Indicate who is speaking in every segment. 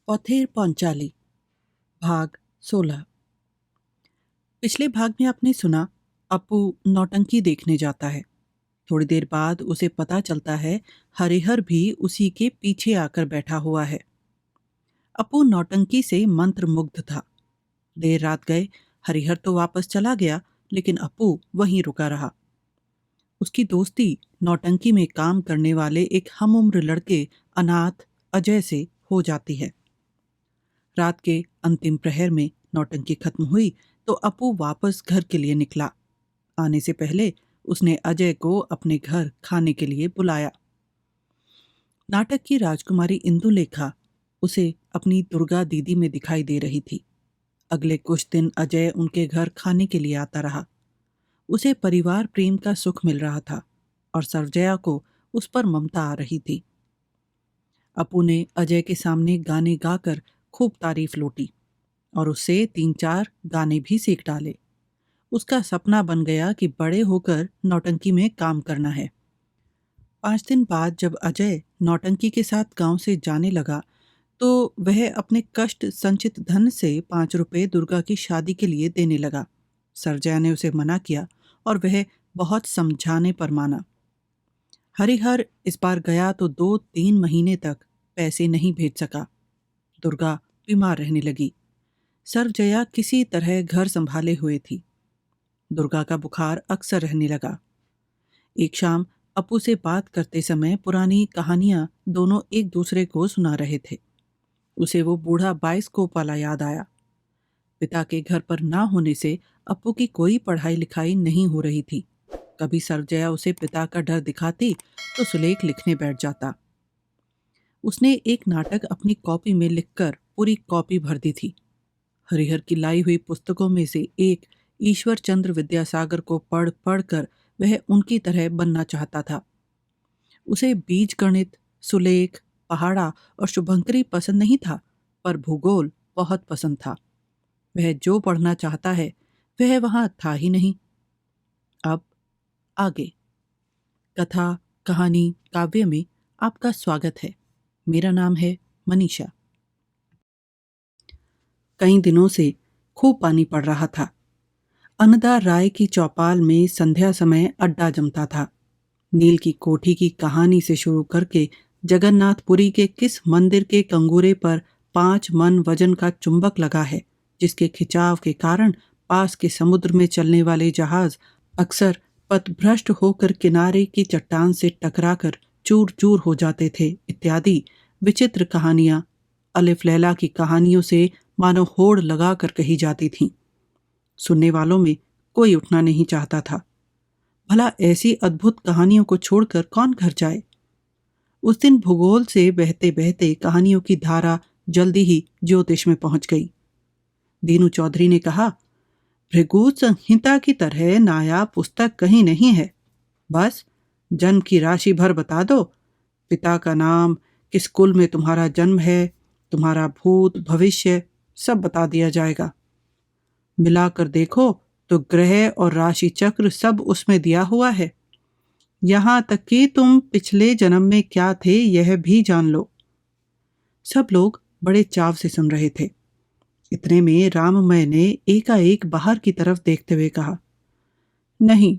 Speaker 1: पौथेर पांचाली भाग 16। पिछले भाग में आपने सुना अपू नौटंकी देखने जाता है। थोड़ी देर बाद उसे पता चलता है हरिहर भी उसी के पीछे आकर बैठा हुआ है। अपू नौटंकी से मंत्रमुग्ध था। देर रात गए हरिहर तो वापस चला गया, लेकिन अपू वहीं रुका रहा। उसकी दोस्ती नौटंकी में काम करने वाले एक हमउम्र लड़के अनाथ अजय से हो जाती है। रात के अंतिम प्रहर में नौटंकी खत्म हुई तो अपू वापस घर के लिए निकला। आने से पहले उसने अजय को अपने घर खाने के लिए बुलाया। नाटक की राजकुमारी इंदुलेखा उसे अपनी दुर्गा दीदी में दिखाई दे रही थी। अगले कुछ दिन अजय उनके घर खाने के लिए आता रहा। उसे परिवार प्रेम का सुख मिल रहा था और सर्वजया को उस पर ममता आ रही थी। अपू ने अजय के सामने गाने गाकर खूब तारीफ लूटी और उससे 3-4 गाने भी सीख डाले। उसका सपना बन गया कि बड़े होकर नौटंकी में काम करना है। 5 दिन बाद जब अजय नौटंकी के साथ गांव से जाने लगा तो वह अपने कष्ट संचित धन से 5 रुपए दुर्गा की शादी के लिए देने लगा। सरजया ने उसे मना किया और वह बहुत समझाने पर माना। हरिहर इस बार गया तो 2-3 महीने तक पैसे नहीं भेज सका। दुर्गा बीमार रहने लगी। सर्वजया किसी तरह घर संभाले हुए थी। दुर्गा का बुखार अक्सर रहने लगा। एक शाम अपू से बात करते समय पुरानी कहानियां दोनों एक दूसरे को सुना रहे थे। उसे वो बूढ़ा बाइस्कोप वाला याद आया। पिता के घर पर ना होने से अपू की कोई पढ़ाई लिखाई नहीं हो रही थी। कभी सर्वजया उसे पिता का डर दिखाती तो सुलेख लिखने बैठ जाता। उसने एक नाटक अपनी कॉपी में लिखकर पूरी कॉपी भर दी थी। हरिहर की लाई हुई पुस्तकों में से एक ईश्वर चंद्र विद्यासागर को पढ़ पढ़ कर वह उनकी तरह बनना चाहता था। उसे बीज गणित, सुलेख, पहाड़ा और शुभंकरी पसंद नहीं था, पर भूगोल बहुत पसंद था। वह जो पढ़ना चाहता है वह वहां था ही नहीं। अब आगे कथा, कहानी, काव्य में आपका स्वागत है। मेरा नाम है मनीषा। कई दिनों से खूब पानी पड़ रहा था। अन्नदा राय की चौपाल में संध्या समय अड्डा जमता था। नील की कोठी की कहानी से शुरू करके जगन्नाथपुरी के किस मंदिर के कंगूरे पर 5 मन वजन का चुंबक लगा है, जिसके खिंचाव के कारण पास के समुद्र में चलने वाले जहाज अक्सर पथभ्रष्ट होकर किनारे की चट्टान से टकराकर चूर चूर हो जाते थे, इत्यादि विचित्र कहानियां अलिफ लैला की कहानियों से मानो होड़ लगाकर कही जाती थीं। सुनने वालों में कोई उठना नहीं चाहता था। भला ऐसी अद्भुत कहानियों को छोड़कर कौन घर जाए। उस दिन भूगोल से बहते बहते कहानियों की धारा जल्दी ही ज्योतिष में पहुंच गई। दीनू चौधरी ने कहा, भृगु संहिता की तरह नायाब पुस्तक कहीं नहीं है। बस जन्म की राशि भर बता दो, पिता का नाम, किस कुल में तुम्हारा जन्म है, तुम्हारा भूत भविष्य सब बता दिया जाएगा। मिलाकर देखो तो ग्रह और राशि चक्र सब उसमें दिया हुआ है। यहां तक कि तुम पिछले जन्म में क्या थे यह भी जान लो। सब लोग बड़े चाव से सुन रहे थे। इतने में राममय ने एकाएक बाहर की तरफ देखते हुए कहा, नहीं,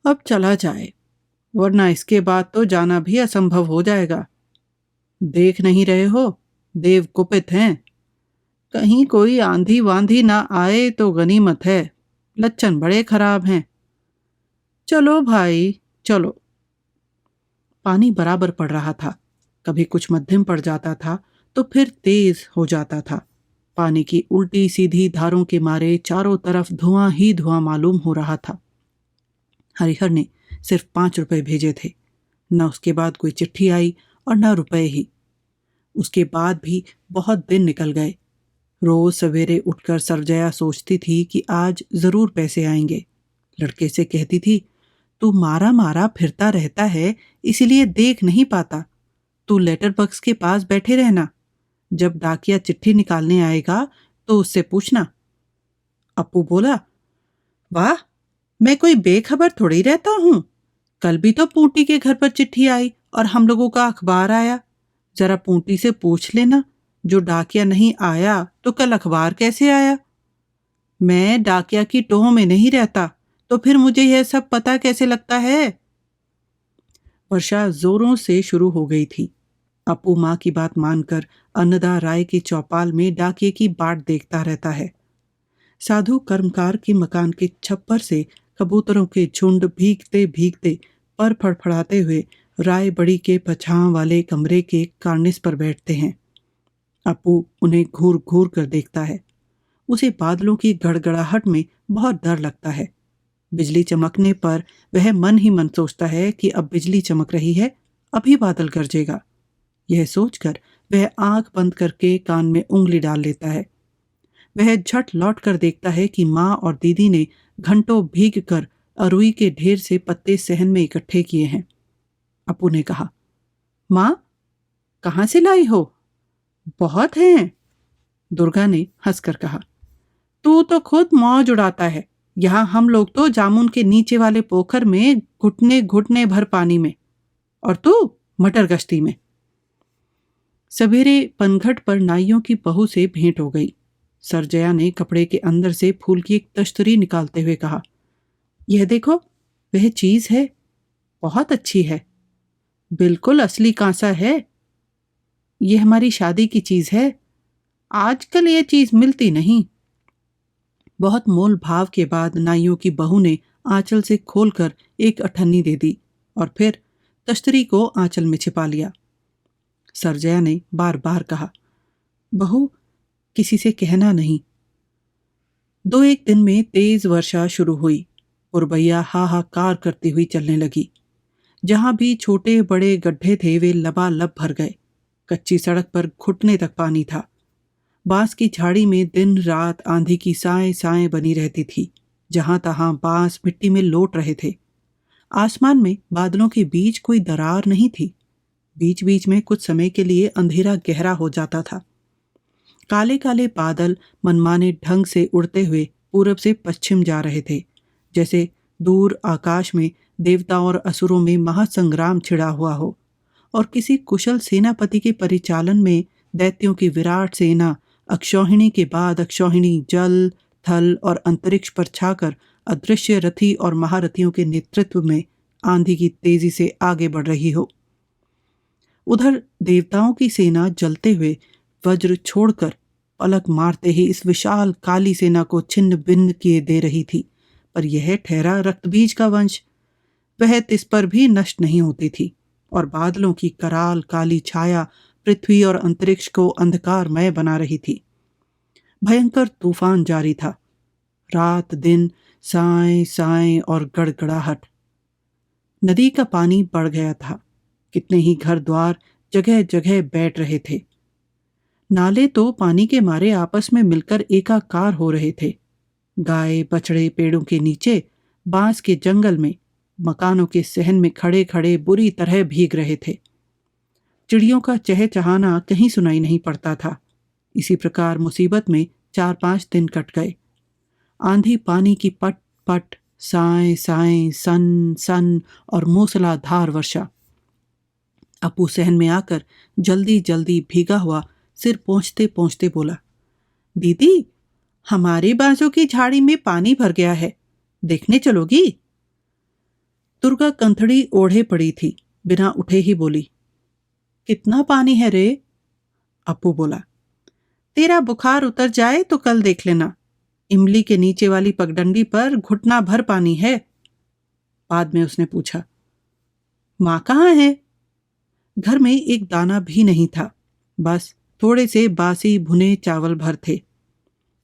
Speaker 1: अब चला जाए, वरना इसके बाद तो जाना भी असंभव हो जाएगा। देख नहीं रहे हो, देव कुपित हैं। कहीं कोई आंधी वांधी ना आए तो गनीमत है, लक्षण बड़े खराब हैं। चलो भाई चलो। पानी बराबर पड़ रहा था। कभी कुछ मध्यम पड़ जाता था तो फिर तेज हो जाता था। पानी की उल्टी सीधी धारों के मारे चारों तरफ धुआं ही धुआं मालूम हो रहा था। हरिहर ने सिर्फ 5 रुपए भेजे थे। न उसके बाद कोई चिट्ठी आई और न रुपए ही। उसके बाद भी बहुत दिन निकल गए। रोज सवेरे उठकर सर्वजया सोचती थी कि आज जरूर पैसे आएंगे। लड़के से कहती थी, तू मारा मारा फिरता रहता है, इसीलिए देख नहीं पाता। तू लेटर बॉक्स के पास बैठे रहना। जब डाकिया चिट्ठी निकालने आएगा तो उससे पूछना। अपू बोला, वाह, मैं कोई बेखबर थोड़ी रहता हूं। कल भी तो पूंटी के घर पर चिट्ठी आई और हम लोगों का अखबार आया। जरा पूंटी से पूछ लेना जो डाकिया नहीं आया तो कल अखबार कैसे आया? मैं डाकिया की टोह में नहीं रहता, तो फिर मुझे यह सब पता कैसे लगता है? वर्षा जोरों से शुरू हो गई थी। अपू माँ की बात मानकर अन्नदा राय की चौपाल में डाकिये की बाट देखता रहता है। साधु कर्मकार के मकान के छप्पर से कबूतरों के झुंड भीगते भीगते पर फड़फड़ाते हुए राय बड़ी के पछाव वाले कमरे के कार्निस पर बैठते हैं। अपू उन्हें घूर घूर कर देखता है। उसे बादलों की गड़गड़ाहट में बहुत डर लगता है। बिजली चमकने पर वह मन ही मन सोचता है कि अब बिजली चमक रही है, अभी बादल गरजेगा। यह सोचकर वह आंख बंद करके कान में उंगली डाल लेता है। वह झट लौट कर देखता है कि माँ और दीदी ने घंटों भीग कर अरुई के ढेर से पत्ते सहन में इकट्ठे किए हैं। अपू ने कहा, माँ कहाँ से लाई हो? बहुत हैं। दुर्गा ने हंसकर कहा, तू तो खुद मौज उड़ाता है। यहाँ हम लोग तो जामुन के नीचे वाले पोखर में घुटने घुटने भर पानी में, और तू मटर गश्ती में। सवेरे पनघट पर नाइयों की बहू से भेंट हो गई। सरजया ने कपड़े के अंदर से फूल की एक तश्तरी निकालते हुए कहा, यह देखो, वह चीज है, बहुत अच्छी है, बिल्कुल असली कांसा है। यह हमारी शादी की चीज है, आजकल यह चीज मिलती नहीं। बहुत मोल भाव के बाद नाइयों की बहू ने आंचल से खोलकर एक अठन्नी दे दी और फिर तश्तरी को आंचल में छिपा लिया। सरजया ने बार बार कहा, बहू किसी से कहना नहीं। 2-1 दिन में तेज वर्षा शुरू हुई। पुरबैया हाहाकार करती हुई चलने लगी। जहां भी छोटे बड़े गड्ढे थे वे लबालब भर गए। कच्ची सड़क पर घुटने तक पानी था। बांस की झाड़ी में दिन रात आंधी की साएं साएं बनी रहती थी। जहां तहां बांस मिट्टी में लौट रहे थे। आसमान में बादलों के बीच कोई दरार नहीं थी। बीच बीच में कुछ समय के लिए अंधेरा गहरा हो जाता था। काले काले बादल मनमाने ढंग से उड़ते हुए पूरब से पश्चिम जा रहे थे, जैसे दूर आकाश में देवताओं और असुरों में महासंग्राम छिड़ा हुआ हो और किसी कुशल सेनापति के परिचालन में दैत्यों की विराट सेना अक्षौहिणी के बाद अक्षौहिणी जल थल और अंतरिक्ष पर छाकर अदृश्य रथी और महारथियों के नेतृत्व में आंधी की तेजी से आगे बढ़ रही हो। उधर देवताओं की सेना जलते हुए वज्र छोड़कर पलक मारते ही इस विशाल काली सेना को छिन्न भिन्न किए दे रही थी। पर यह ठहरा रक्तबीज का वंश, वह तिस पर भी नष्ट नहीं होती थी और बादलों की कराल काली छाया पृथ्वी और अंतरिक्ष को अंधकारमय बना रही थी। भयंकर तूफान जारी था। रात दिन साएं साएं और गड़गड़ाहट। नदी का पानी बढ़ गया था। कितने ही घर द्वार जगह जगह बैठ रहे थे। नाले तो पानी के मारे आपस में मिलकर एकाकार हो रहे थे। गाय बछड़े पेड़ों के नीचे बांस के जंगल में मकानों के सहन में खड़े खड़े बुरी तरह भीग रहे थे। चिड़ियों का चहचहाना कहीं सुनाई नहीं पड़ता था। इसी प्रकार मुसीबत में 4-5 दिन कट गए। आंधी पानी की पट पट साएं साएं सन सन और मूसलाधार वर्षा। अपू सहन में आकर जल्दी जल्दी भीगा हुआ सिर पोंछते पोंछते बोला, दीदी हमारे बांसों की झाड़ी में पानी भर गया है, देखने चलोगी? दुर्गा कंथड़ी ओढ़े पड़ी थी, बिना उठे ही बोली, कितना पानी है रे? अपू बोला, तेरा बुखार उतर जाए तो कल देख लेना। इमली के नीचे वाली पगडंडी पर घुटना भर पानी है। बाद में उसने पूछा, माँ कहाँ है? घर में एक दाना भी नहीं था, बस थोड़े से बासी भुने चावल भर थे।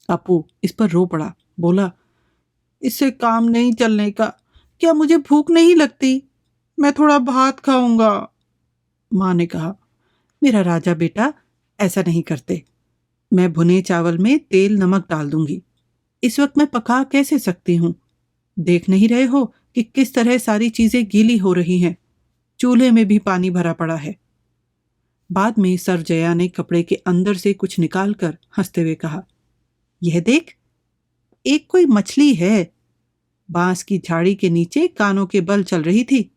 Speaker 1: अपू इस पर रो पड़ा, बोला, इससे काम नहीं चलने का, क्या मुझे भूख नहीं लगती? मैं थोड़ा भात खाऊंगा। माँ ने कहा, मेरा राजा बेटा ऐसा नहीं करते। मैं भुने चावल में तेल नमक डाल दूंगी। इस वक्त मैं पका कैसे सकती हूँ? देख नहीं रहे हो कि किस तरह सारी चीजें गीली हो रही हैं। चूल्हे में भी पानी भरा पड़ा है। बाद में सरजया ने कपड़े के अंदर से कुछ निकालकर हंसते हुए कहा, यह देख, एक कोई मछली है। बांस की झाड़ी के नीचे कानों के बल चल रही थी।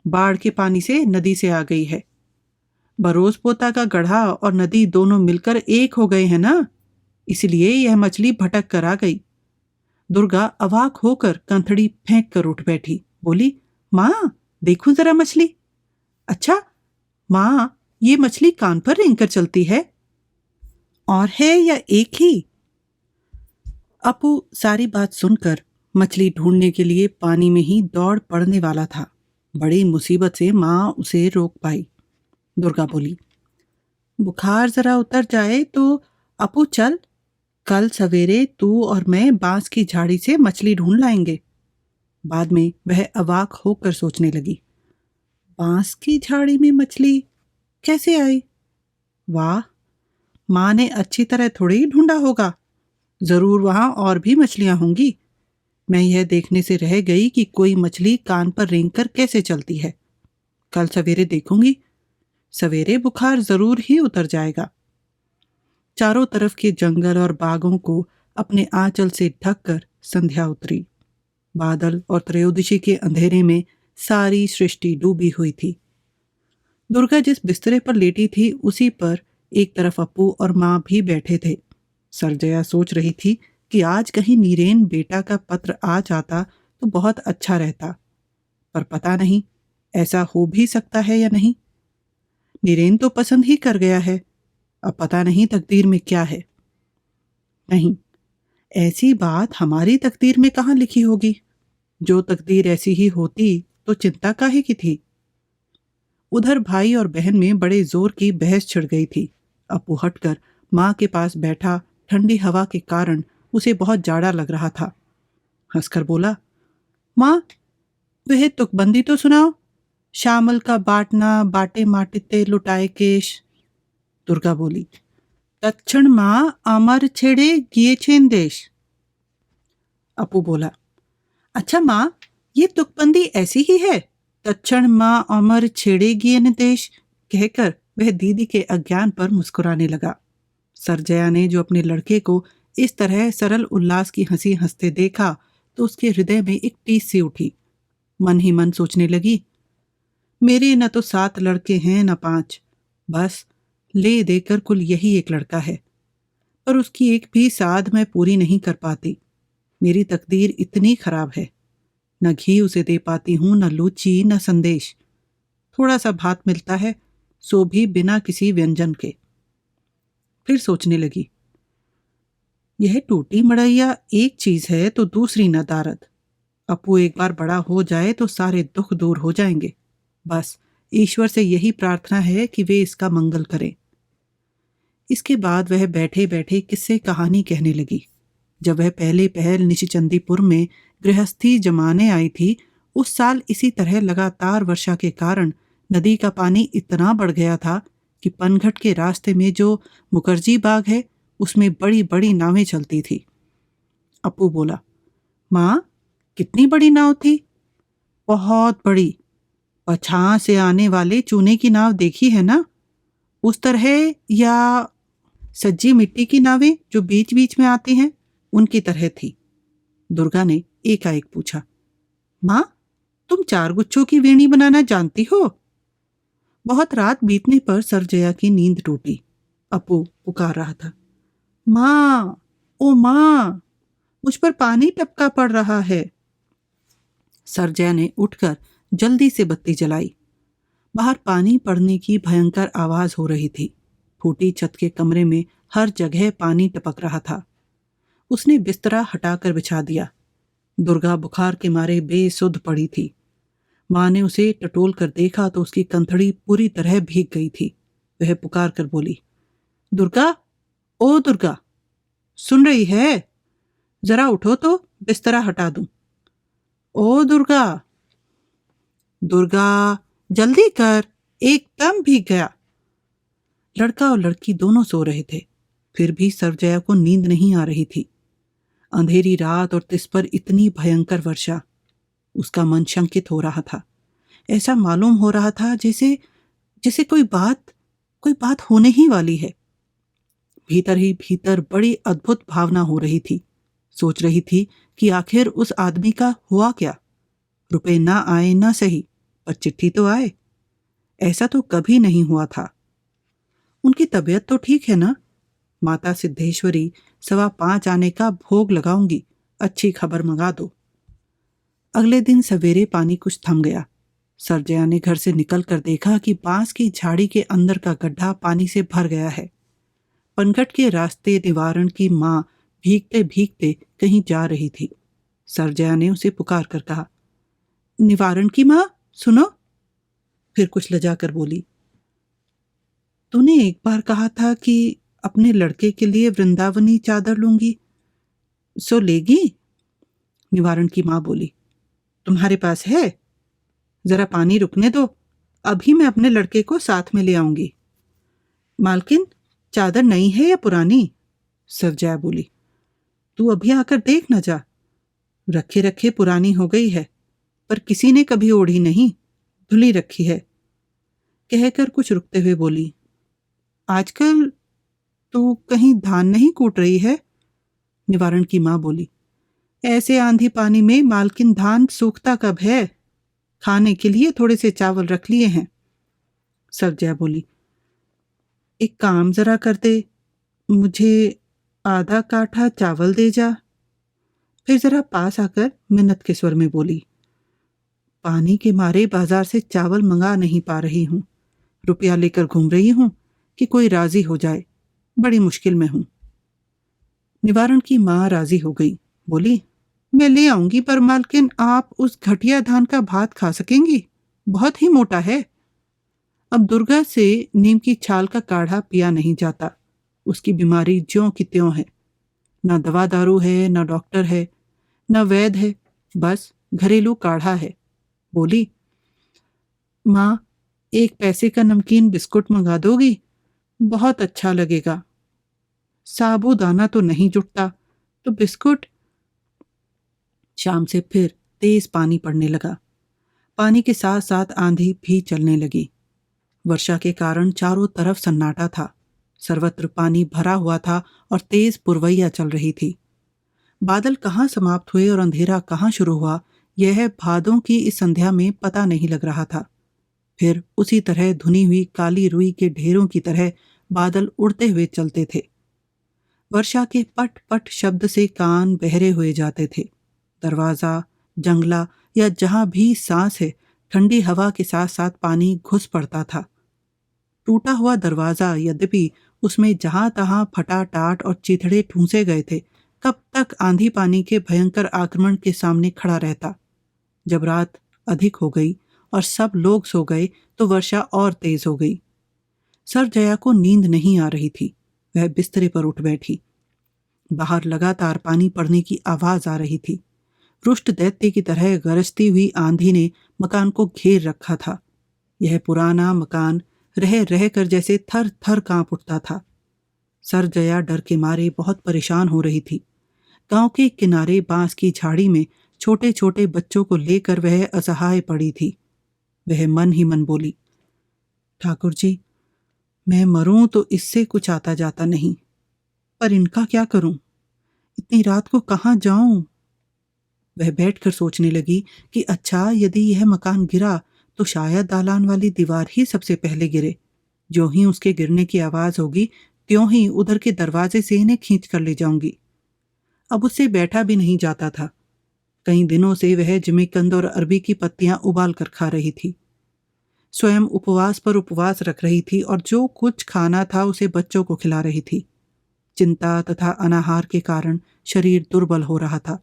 Speaker 1: बाढ़ के पानी से नदी से आ गई है। बरोस पोता का गड्ढा और नदी दोनों मिलकर एक हो गए हैं ना, इसलिए यह मछली भटक कर आ गई। दुर्गा अवाक होकर कंथड़ी फेंक कर उठ बैठी, बोली, माँ देखूं जरा मछली। अच्छा माँ, ये मछली कान पर रेंग कर चलती है और है या एक ही? अपू सारी बात सुनकर मछली ढूंढने के लिए पानी में ही दौड़ पड़ने वाला था। बड़ी मुसीबत से माँ उसे रोक पाई। दुर्गा बोली, बुखार जरा उतर जाए तो अपू चल, कल सवेरे तू और मैं बांस की झाड़ी से मछली ढूंढ लाएंगे। बाद में वह अवाक होकर सोचने लगी, बांस की झाड़ी में मछली कैसे आई? वाह, माँ ने अच्छी तरह थोड़ी ही ढूंढा होगा, जरूर वहां और भी मछलियां होंगी। मैं यह देखने से रह गई कि कोई मछली कान पर रेंग कर कैसे चलती है। कल सवेरे देखूंगी, सवेरे बुखार जरूर ही उतर जाएगा। चारों तरफ के जंगल और बागों को अपने आंचल से ढककर संध्या उतरी। बादल और त्रयोदशी के अंधेरे में सारी सृष्टि डूबी हुई थी। दुर्गा जिस बिस्तरे पर लेटी थी उसी पर एक तरफ अप्पू और माँ भी बैठे थे। सरजया सोच रही थी कि आज कहीं नीरेन बेटा का पत्र आ जाता तो बहुत अच्छा रहता, पर पता नहीं ऐसा हो भी सकता है या नहीं। नीरेन तो पसंद ही कर गया है, अब पता नहीं तकदीर में क्या है। नहीं, ऐसी बात हमारी तकदीर में कहाँ लिखी होगी। जो तकदीर ऐसी ही होती तो चिंता काहे की थी। उधर भाई और बहन में बड़े जोर की बहस छिड़ गई थी। अपू हटकर माँ के पास बैठा। ठंडी हवा के कारण उसे बहुत जाड़ा लग रहा था। हंसकर बोला, माँ वह तुकबंदी तो सुनाओ, शामल का बाटना बाटे माटिते लुटाए केश। दुर्गा बोली, तत्क्षण माँ अमर छेड़े गिए छेन देश। अपू बोला, अच्छा माँ, ये तुकबंदी ऐसी ही है, तत्क्षण माँ अमर छेड़े गिए न देश। कहकर वह दीदी के अज्ञान पर मुस्कुराने लगा। सरजया ने जो अपने लड़के को इस तरह सरल उल्लास की हंसी हंसते देखा तो उसके हृदय में एक टीस सी उठी। मन ही मन सोचने लगी, मेरे न तो 7 लड़के हैं न 5, बस ले देकर कुल यही एक लड़का है, पर उसकी एक भी साध मैं पूरी नहीं कर पाती। मेरी तकदीर इतनी खराब है, न घी उसे दे पाती हूँ, न लूची न संदेश। थोड़ा सा भात मिलता है, सो भी बिना किसी व्यंजन के। फिर सोचने लगी, यह टूटी मड़ैया एक चीज है तो दूसरी नदारद। अपू एक बार बड़ा हो जाए तो सारे दुख दूर हो जाएंगे। बस ईश्वर से यही प्रार्थना है कि वे इसका मंगल करें। इसके बाद वह बैठे बैठे किस्से कहानी कहने लगी। जब वह पहले पहल निशिचंदीपुर में गृहस्थी जमाने आई थी, उस साल इसी तरह लगातार वर्षा के कारण नदी का पानी इतना बढ़ गया था कि पनघट के रास्ते में जो मुखर्जी बाग है उसमें बड़ी बड़ी नावें चलती थी। अपू बोला, माँ कितनी बड़ी नाव थी? बहुत बड़ी। पछां से आने वाले चूने की नाव देखी है ना, उस तरह, या सज्जी मिट्टी की नावें जो बीच बीच में आती हैं उनकी तरह थी। दुर्गा ने एकाएक पूछा, माँ तुम 4 गुच्छों की वेणी बनाना जानती हो? बहुत रात बीतने पर सरजया की नींद टूटी। अपू पुकार रहा था, माँ, ओ माँ, मुझ पर पानी टपका पड़ रहा है। सरजया ने उठकर जल्दी से बत्ती जलाई। बाहर पानी पड़ने की भयंकर आवाज हो रही थी। फूटी छत के कमरे में हर जगह पानी टपक रहा था। उसने बिस्तरा हटाकर बिछा दिया। दुर्गा बुखार के मारे बेसुध पड़ी थी। माँ ने उसे टटोल कर देखा तो उसकी कंथड़ी पूरी तरह भीग गई थी। वह पुकार कर बोली, दुर्गा, ओ दुर्गा, सुन रही है? जरा उठो तो बिस्तरा हटा दूं। ओ दुर्गा, दुर्गा जल्दी कर, एकदम भीग गया। लड़का और लड़की दोनों सो रहे थे, फिर भी सरजया को नींद नहीं आ रही थी। अंधेरी रात और तिस पर इतनी भयंकर वर्षा। उसका मन शंकित हो रहा था। ऐसा मालूम हो रहा था जैसे जैसे कोई बात होने ही वाली है। भीतर ही भीतर बड़ी अद्भुत भावना हो रही थी। सोच रही थी कि आखिर उस आदमी का हुआ क्या। रुपए ना आए ना सही, पर चिट्ठी तो आए। ऐसा तो कभी नहीं हुआ था। उनकी तबीयत तो ठीक है ना? माता सिद्धेश्वरी 5:15 आने का भोग लगाऊंगी, अच्छी खबर मंगा दो। अगले दिन सवेरे पानी कुछ थम गया। सरजया ने घर से निकलकर देखा कि बांस की झाड़ी के अंदर का गड्ढा पानी से भर गया है। पनघट के रास्ते निवारण की माँ भीगते भीगते कहीं जा रही थी। सरजया ने उसे पुकार कर कहा, निवारण की माँ, सुनो। फिर कुछ लजा कर बोली, तूने एक बार कहा था कि अपने लड़के के लिए वृंदावनी चादर लूंगी, सो लेगी? निवारण की माँ बोली, तुम्हारे पास है? जरा पानी रुकने दो, अभी मैं अपने लड़के को साथ में ले आऊंगी। मालकिन, चादर नई है या पुरानी? सरजया बोली, तू अभी आकर देख न जा। रखे रखे पुरानी हो गई है, पर किसी ने कभी ओढ़ी नहीं, धुली रखी है। कहकर कुछ रुकते हुए बोली, आजकल तू कहीं धान नहीं कूट रही है? निवारण की माँ बोली, ऐसे आंधी पानी में मालकिन धान सूखता कब है? खाने के लिए थोड़े से चावल रख लिए हैं। सरजया बोली, एक काम जरा कर दे, मुझे आधा काठा चावल दे जा। फिर जरा पास आकर मिन्नत के स्वर में बोली, पानी के मारे बाजार से चावल मंगा नहीं पा रही हूँ, रुपया लेकर घूम रही हूँ कि कोई राजी हो जाए, बड़ी मुश्किल में हूँ। निवारण की माँ राजी हो गई, बोली, मैं ले आऊंगी, पर मालकिन आप उस घटिया धान का भात खा सकेंगी? बहुत ही मोटा है। अब दुर्गा से नीम की छाल का काढ़ा पिया नहीं जाता, उसकी बीमारी ज्यों की त्यों है। ना दवा दारू है, ना डॉक्टर है, ना वैद्य है, बस घरेलू काढ़ा है। बोली, माँ, एक पैसे का नमकीन बिस्कुट मंगा दोगी? बहुत अच्छा लगेगा। साबूदाना तो नहीं जुटता, तो बिस्कुट। शाम से फिर तेज पानी पड़ने लगा। पानी के साथ साथ आंधी भी चलने लगी। वर्षा के कारण चारों तरफ सन्नाटा था। सर्वत्र पानी भरा हुआ था और तेज पुरवैया चल रही थी। बादल कहाँ समाप्त हुए और अंधेरा कहाँ शुरू हुआ, यह भादों की इस संध्या में पता नहीं लग रहा था। फिर उसी तरह धुनी हुई काली रुई के ढेरों की तरह बादल उड़ते हुए चलते थे। वर्षा के पट पट शब्द से कान बहरे हुए जाते थे। दरवाजा, जंगला या जहां भी सांस है, ठंडी हवा के साथ साथ पानी घुस पड़ता था। टूटा हुआ दरवाजा, यद्यपि उसमें जहां तहां फटा टाट और चिथड़े ठूंसे गए थे, कब तक आंधी पानी के भयंकर आक्रमण के सामने खड़ा रहता। जब रात अधिक हो गई और सब लोग सो गए तो वर्षा और तेज हो गई। सरजया को नींद नहीं आ रही थी। वह बिस्तरे पर उठ बैठी। बाहर लगातार पानी पड़ने की आवाज आ रही थी। रुष्ट दैत्य की तरह गरजती हुई आंधी ने मकान को घेर रखा था। यह पुराना मकान रह रह कर जैसे थर थर कांप उठता था। सरजया डर के मारे बहुत परेशान हो रही थी। गांव के किनारे बांस की झाड़ी में छोटे छोटे बच्चों को लेकर वह असहाय पड़ी थी। वह मन ही मन बोली, ठाकुर जी, मैं मरूं तो इससे कुछ आता जाता नहीं, पर इनका क्या करूं? इतनी रात को कहाँ जाऊं? वह बैठकर सोचने लगी कि अच्छा, यदि यह मकान गिरा तो शायद दालान वाली दीवार ही सबसे पहले गिरे। जो ही उसके गिरने की आवाज होगी, त्यों ही उधर के दरवाजे से इन्हें खींच कर ले जाऊंगी। अब उससे बैठा भी नहीं जाता था। कई दिनों से वह जिमीकंद और अरबी की पत्तियां उबाल कर खा रही थी। स्वयं उपवास पर उपवास रख रही थी और जो कुछ खाना था उसे बच्चों को खिला रही थी। चिंता तथा अनाहार के कारण शरीर दुर्बल हो रहा था।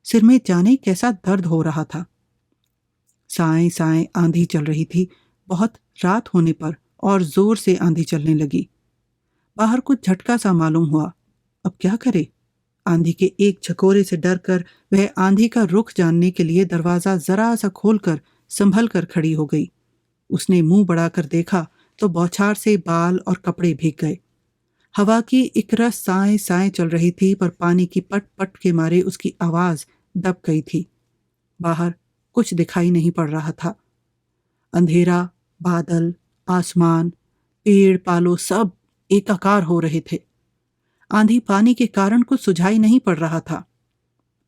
Speaker 1: सिर में जाने कैसा दर्द हो रहा था। साएं साएं आंधी चल रही थी। बहुत रात होने पर और जोर से आंधी चलने लगी। बाहर कुछ झटका सा मालूम हुआ। अब क्या करे? आंधी के एक झकोरे से डरकर वह आंधी का रुख जानने के लिए दरवाजा जरा सा खोलकर संभल कर खड़ी हो गई। उसने मुंह बढ़ाकर देखा तो बौछार से बाल और कपड़े भीग गए। हवा की इकरस साएं साएं चल रही थी, पर पानी की पट पट के मारे उसकी आवाज दब गई थी। बाहर कुछ दिखाई नहीं पड़ रहा था। अंधेरा, बादल, आसमान, पेड़ पालो सब एकाकार हो रहे थे। आंधी पानी के कारण कुछ सुझाई नहीं पड़ रहा था।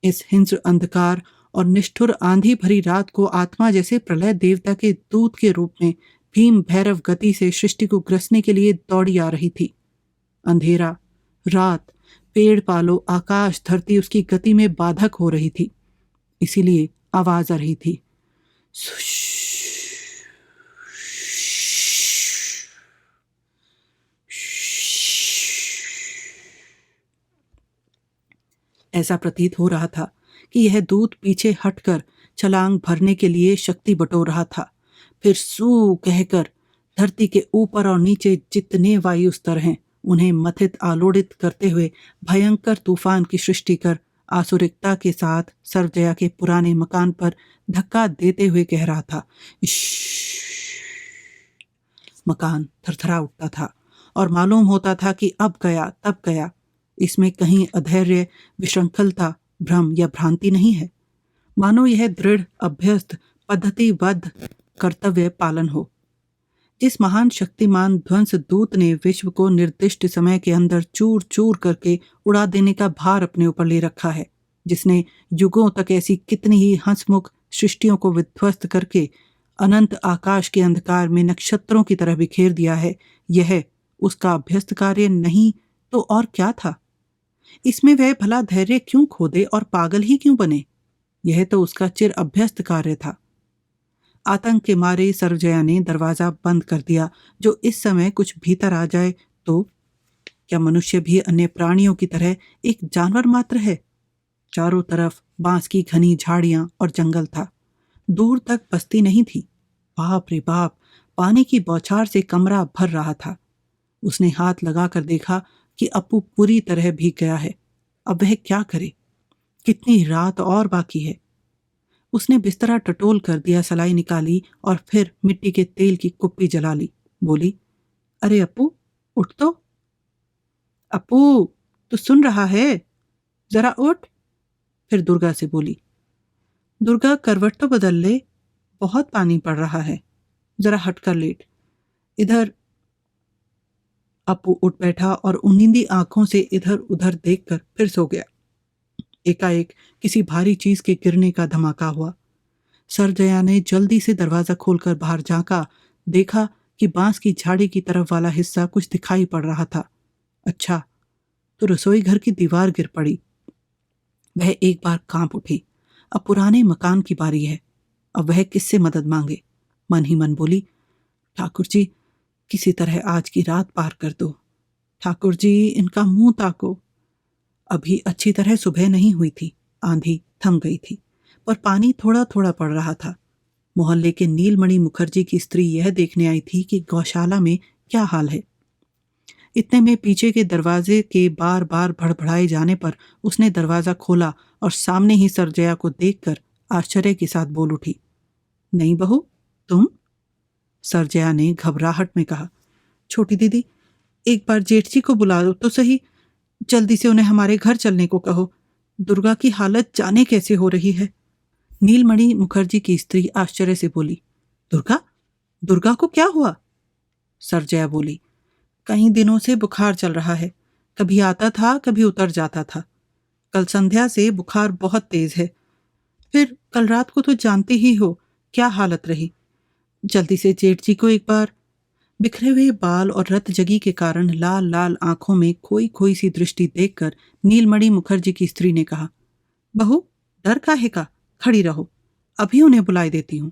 Speaker 1: इस हिंस्र अंधकार और निष्ठुर आंधी भरी रात को आत्मा जैसे प्रलय देवता के दूत के रूप में भीम भैरव गति से सृष्टि को ग्रसने के लिए दौड़ी आ रही थी। अंधेरा, रात, पेड़ पालो, आकाश, धरती उसकी गति में बाधक हो रही थी। इसीलिए आवाज आ रही थी, ऐसा प्रतीत हो रहा था कि यह दूत पीछे हटकर छलांग भरने के लिए शक्ति बटोर रहा था। फिर सू कहकर धरती के ऊपर और नीचे जितने वायु स्तर हैं उन्हें मथित आलोड़ित करते हुए भयंकर तूफान की सृष्टि कर आसुरिकता के साथ सर्वजया के पुराने मकान पर धक्का देते हुए कह रहा था, मकान थरथरा उठता था और मालूम होता था कि अब गया तब गया। इसमें कहीं अधैर्य, विशृंखलता, भ्रम या भ्रांति नहीं है, मानो यह दृढ़ अभ्यस्त पद्धतिबद्ध कर्तव्य पालन हो। जिस महान शक्तिमान ध्वंस दूत ने विश्व को निर्दिष्ट समय के अंदर चूर चूर करके उड़ा देने का भार अपने ऊपर ले रखा है, जिसने युगों तक ऐसी कितनी ही हंसमुख सृष्टियों को विध्वस्त करके अनंत आकाश के अंधकार में नक्षत्रों की तरह बिखेर दिया है, यह उसका अभ्यस्त कार्य नहीं तो और क्या था? इसमें वह भला धैर्य क्यों खो दे और पागल ही क्यों बने? यह तो उसका चिर अभ्यस्त कार्य था। आतंक के मारे सर्वजया ने दरवाजा बंद कर दिया। जो इस समय कुछ भीतर आ जाए तो क्या मनुष्य भी अन्य प्राणियों की तरह एक जानवर मात्र है? चारों तरफ बांस की घनी झाड़ियां और जंगल था। दूर तक बस्ती नहीं थी। बाप रे बाप, पानी की बौछार से कमरा भर रहा था। उसने हाथ लगाकर देखा कि अप्पू पूरी तरह भीग गया है। अब वह क्या करे? कितनी रात और बाकी है? उसने बिस्तरा टटोल कर दिया, सलाई निकाली और फिर मिट्टी के तेल की कुप्पी जला ली। बोली, अरे अप्पू, उठ तो। अप्पू, तू सुन रहा है? जरा उठ। फिर दुर्गा से बोली, दुर्गा करवट तो बदल ले, बहुत पानी पड़ रहा है, जरा हटकर लेट। इधर। अप्पू उठ बैठा और उन्नीदी आंखों से इधर उधर देखकर फिर सो गया। एकाएक किसी भारी चीज के गिरने का धमाका हुआ। सर्वजया ने जल्दी से दरवाजा खोलकर बाहर झांका। देखा कि बांस की झाड़ी की तरफ वाला हिस्सा कुछ दिखाई पड़ रहा था। अच्छा, तो रसोई घर की दीवार गिर पड़ी। वह एक बार कांप उठी। अब पुराने मकान की बारी है। अब वह किससे मदद मांगे? मन ही मन बोली, ठाकुर जी, किसी तरह आज की रात पार कर दो। ठाकुर जी, इनका मुंह ताको। अभी अच्छी तरह सुबह नहीं हुई थी। आंधी थम गई थी, पर पानी थोड़ा थोड़ा पड़ रहा था। मोहल्ले के नीलमणि मुखर्जी की स्त्री यह देखने आई थी कि गौशाला में क्या हाल है। इतने में पीछे के दरवाजे के बार बार भड़भड़ाए जाने पर उसने दरवाजा खोला और सामने ही सर्वजया को देखकर आश्चर्य के साथ बोल उठी, नहीं बहू, तुम? सर्वजया ने घबराहट में कहा, छोटी दीदी, एक बार जेठ जी को बुला लो तो सही। जल्दी से उन्हें हमारे घर चलने को कहो। दुर्गा की हालत जाने कैसे हो रही है। नीलमणि मुखर्जी की स्त्री आश्चर्य से बोली, दुर्गा? दुर्गा को क्या हुआ? सर्वजया बोली, कई दिनों से बुखार चल रहा है। कभी आता था, कभी उतर जाता था। कल संध्या से बुखार बहुत तेज है। फिर कल रात को तो जानते ही हो क्या हालत रही। जल्दी से जेठ जी को एक बार। बिखरे हुए बाल और रत जगी के कारण लाल लाल आंखों में खोई खोई सी दृष्टि देखकर नीलमणि मुखर्जी की स्त्री ने कहा, बहू, डर काहे का? खड़ी रहो, अभी उन्हें बुलाई देती हूँ।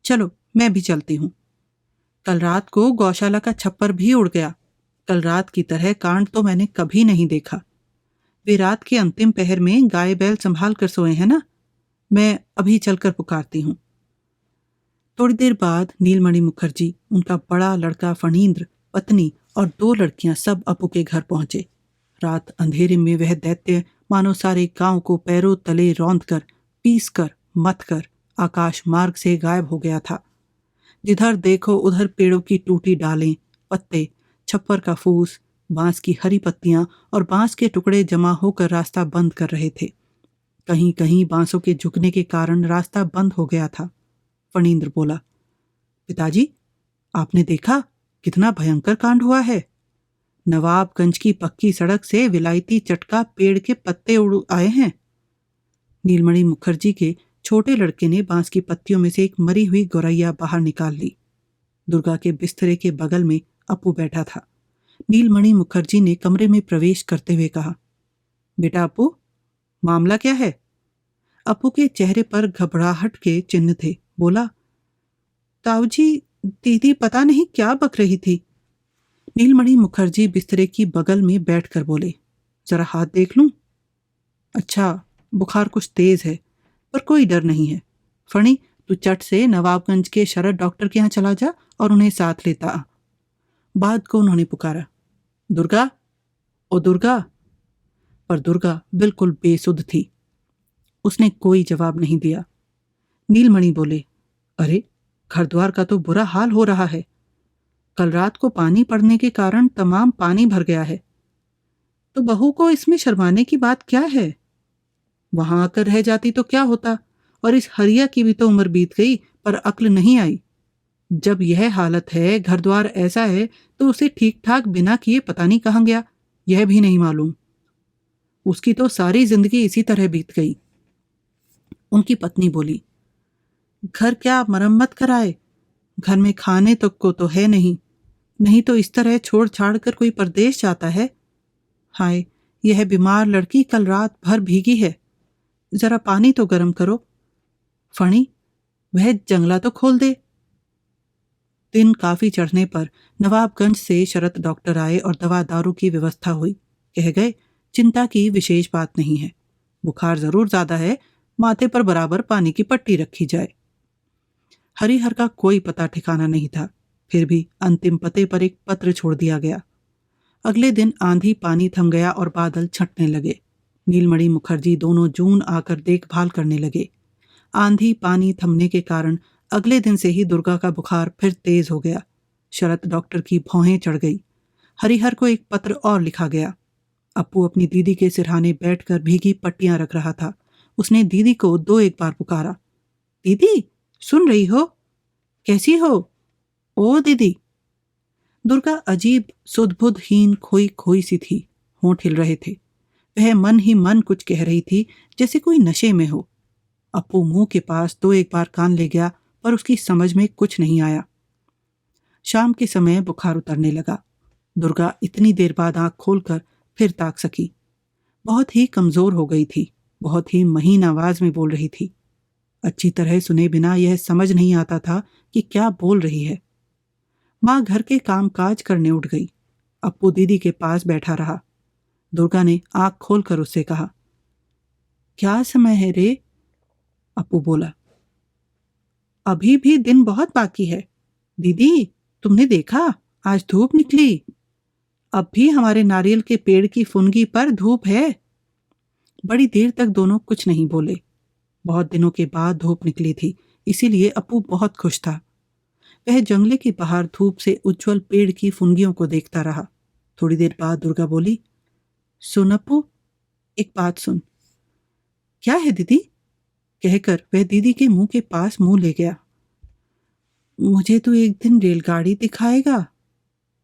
Speaker 1: चलो, मैं भी चलती हूँ। कल रात को गौशाला का छप्पर भी उड़ गया। कल रात की तरह कांड तो मैंने कभी नहीं देखा। वे रात के अंतिम पहर में गाय बैल संभाल कर सोए हैं ना। मैं अभी चलकर पुकारती हूँ। थोड़ी देर बाद नीलमणि मुखर्जी, उनका बड़ा लड़का फणींद्र, पत्नी और 2 लड़कियां सब अप्पू के घर पहुंचे। रात अंधेरे में वह दैत्य मानो सारे गांव को पैरों तले रौंदकर, पीसकर, मतकर आकाश मार्ग से गायब हो गया था। जिधर देखो उधर पेड़ों की टूटी डालें, पत्ते, छप्पर का फूस, बांस की हरी पत्तियां और बांस के टुकड़े जमा होकर रास्ता बंद कर रहे थे। कहीं कहीं बांसों के झुकने के कारण रास्ता बंद हो गया था। फणींद्र बोला, पिताजी, आपने देखा कितना भयंकर कांड हुआ है। नवाबगंज की पक्की सड़क से विलायती चटका पेड़ के पत्ते उड़ आए हैं। नीलमणि मुखर्जी के छोटे लड़के ने बांस की पत्तियों में से एक मरी हुई गौरैया बाहर निकाल ली। दुर्गा के बिस्तरे के बगल में अप्पू बैठा था। नीलमणि मुखर्जी ने कमरे में प्रवेश करते हुए कहा, बेटा अप्पू, मामला क्या है? अप्पू के चेहरे पर घबराहट के चिन्ह थे। बोला, ताऊ जी, दीदी पता नहीं क्या बक रही थी। नीलमणि मुखर्जी बिस्तरे की बगल में बैठकर बोले, जरा हाथ देख लूं? अच्छा, बुखार कुछ तेज है, पर कोई डर नहीं है। फणी, तू चट से नवाबगंज के शरद डॉक्टर के यहाँ चला जा और उन्हें साथ लेता आ। बाद को उन्होंने पुकारा, दुर्गा, ओ दुर्गा। पर दुर्गा बिल्कुल बेसुध थी। उसने कोई जवाब नहीं दिया। नीलमणि बोले, अरे, घर द्वार का तो बुरा हाल हो रहा है। कल रात को पानी पड़ने के कारण तमाम पानी भर गया है। तो बहू को इसमें शर्माने की बात क्या है? वहां आकर रह जाती तो क्या होता, और इस हरिया की भी तो उम्र बीत गई, पर अक्ल नहीं आई। जब यह हालत है, घर द्वार ऐसा है, तो उसे ठीक ठाक बिना किए पता नहीं कहाँ गया, यह भी नहीं मालूम। उसकी तो सारी जिंदगी इसी तरह बीत गई। उनकी पत्नी बोली, घर क्या मरम्मत कराए? घर में खाने तक को तो है नहीं, नहीं तो इस तरह छोड़ छाड़ कर कोई परदेश जाता है। हाय, यह बीमार लड़की कल रात भर भीगी है, जरा पानी तो गर्म करो। फणी, वह जंगला तो खोल दे। दिन काफी चढ़ने पर नवाबगंज से शरद डॉक्टर आए और दवा दारू की व्यवस्था हुई। कह गए, चिंता की विशेष बात नहीं है, बुखार जरूर ज्यादा है, माथे पर बराबर पानी की पट्टी रखी जाए। हरिहर का कोई पता ठिकाना नहीं था, फिर भी अंतिम पते पर एक पत्र छोड़ दिया गया। अगले दिन आंधी पानी थम गया और बादल छंटने लगे। नीलमणि मुखर्जी दोनों जून आकर देखभाल करने लगे। आंधी पानी थमने के कारण अगले दिन से ही दुर्गा का बुखार फिर तेज हो गया। शरद डॉक्टर की भौहें चढ़ गई। हरिहर को एक पत्र और लिखा गया। अप्पू अपनी दीदी के सिरहाने बैठकर भीगी पट्टियां रख रहा था। उसने दीदी को 2-1 बार पुकारा, दीदी, सुन रही हो? कैसी हो? ओ दीदी। दुर्गा अजीब सुध-बुध-हीन खोई खोई सी थी। होंठ हिल रहे थे। वह मन ही मन कुछ कह रही थी, जैसे कोई नशे में हो। अप्पू मुंह के पास 2-1 बार कान ले गया, पर उसकी समझ में कुछ नहीं आया। शाम के समय बुखार उतरने लगा। दुर्गा इतनी देर बाद आंख खोलकर फिर ताक सकी। बहुत ही कमजोर हो गई थी, बहुत ही महीन आवाज में बोल रही थी। अच्छी तरह सुने बिना यह समझ नहीं आता था कि क्या बोल रही है। माँ घर के कामकाज करने उठ गई। अप्पू दीदी के पास बैठा रहा। दुर्गा ने आंख खोलकर उससे कहा, क्या समय है रे? अप्पू बोला, अभी भी दिन बहुत बाकी है। दीदी, तुमने देखा, आज धूप निकली। अब भी हमारे नारियल के पेड़ की फुनगी पर धूप है। बड़ी देर तक दोनों कुछ नहीं बोले। बहुत दिनों के बाद धूप निकली थी, इसीलिए अप्पू बहुत खुश था। वह जंगले के बाहर धूप से उज्जवल पेड़ की फुनगियों को देखता रहा। थोड़ी देर बाद दुर्गा बोली, सुन अप्पू, एक बात सुन। क्या है दीदी? कहकर वह दीदी के मुंह के पास मुंह ले गया। मुझे तू एक दिन रेलगाड़ी दिखाएगा?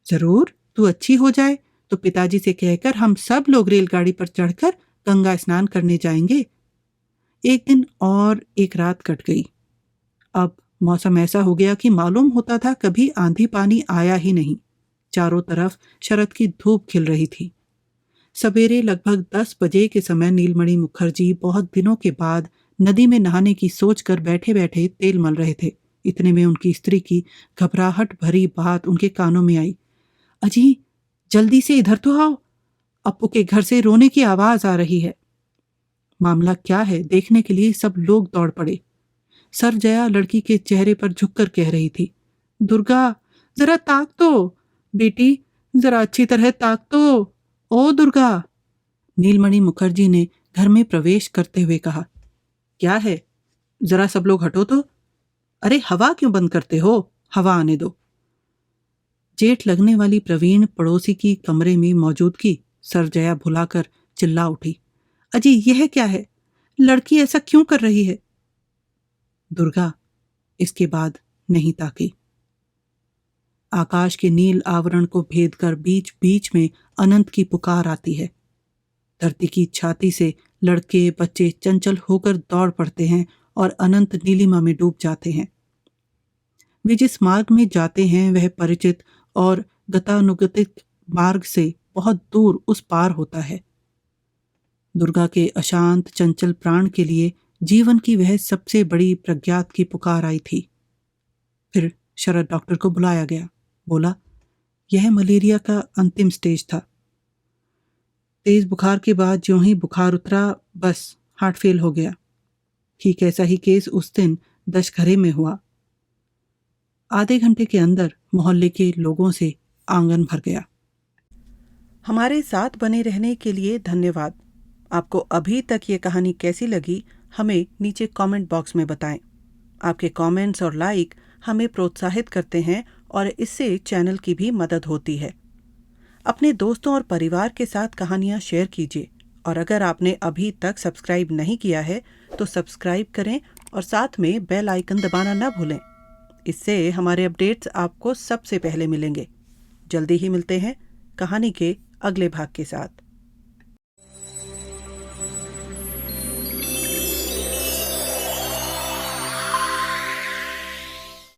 Speaker 1: जरूर, तू अच्छी हो जाए तो पिताजी से कहकर हम सब लोग रेलगाड़ी पर चढ़कर गंगा स्नान करने जाएंगे। एक दिन और एक रात कट गई। अब मौसम ऐसा हो गया कि मालूम होता था कभी आंधी पानी आया ही नहीं। चारों तरफ शरद की धूप खिल रही थी। सवेरे लगभग 10 बजे के समय नीलमणि मुखर्जी बहुत दिनों के बाद नदी में नहाने की सोचकर बैठे बैठे तेल मल रहे थे। इतने में उनकी स्त्री की घबराहट भरी बात उनके कानों में आई, अजी, जल्दी से इधर तो आओ, अप्पू के घर से रोने की आवाज आ रही है। मामला क्या है देखने के लिए सब लोग दौड़ पड़े। सरजया लड़की के चेहरे पर झुककर कह रही थी, दुर्गा, जरा ताक तो बेटी, जरा अच्छी तरह ताक तो, ओ दुर्गा। नीलमणि मुखर्जी ने घर में प्रवेश करते हुए कहा, क्या है, जरा सब लोग हटो तो। अरे, हवा क्यों बंद करते हो? हवा आने दो। जेठ लगने वाली प्रवीण पड़ोसी की कमरे में मौजूदगी सरजया भुलाकर चिल्ला उठी, अजी, यह क्या है? लड़की ऐसा क्यों कर रही है? दुर्गा इसके बाद नहीं ताकी। आकाश के नील आवरण को भेद कर बीच बीच में अनंत की पुकार आती है। धरती की छाती से लड़के बच्चे चंचल होकर दौड़ पड़ते हैं और अनंत नीलिमा में डूब जाते हैं। वे जिस मार्ग में जाते हैं वह परिचित और गतानुगतिक मार्ग से बहुत दूर उस पार होता है। दुर्गा के अशांत चंचल प्राण के लिए जीवन की वह सबसे बड़ी प्रज्ञात की पुकार आई थी। फिर शरद डॉक्टर को बुलाया गया। बोला, यह मलेरिया का अंतिम स्टेज था। तेज बुखार के बाद ज्यों ही बुखार उतरा, बस हार्ट फेल हो गया। ठीक ऐसा ही केस उस दिन दशहरे में हुआ। आधे घंटे के अंदर मोहल्ले के लोगों से आंगन भर गया। हमारे साथ बने रहने के लिए धन्यवाद। आपको अभी तक ये कहानी कैसी लगी, हमें नीचे कमेंट बॉक्स में बताएं। आपके कमेंट्स और लाइक हमें प्रोत्साहित करते हैं और इससे चैनल की भी मदद होती है। अपने दोस्तों और परिवार के साथ कहानियाँ शेयर कीजिए और अगर आपने अभी तक सब्सक्राइब नहीं किया है तो सब्सक्राइब करें और साथ में बेल आइकन दबाना ना भूलें। इससे हमारे अपडेट्स आपको सबसे पहले मिलेंगे। जल्दी ही मिलते हैं कहानी के अगले भाग के साथ।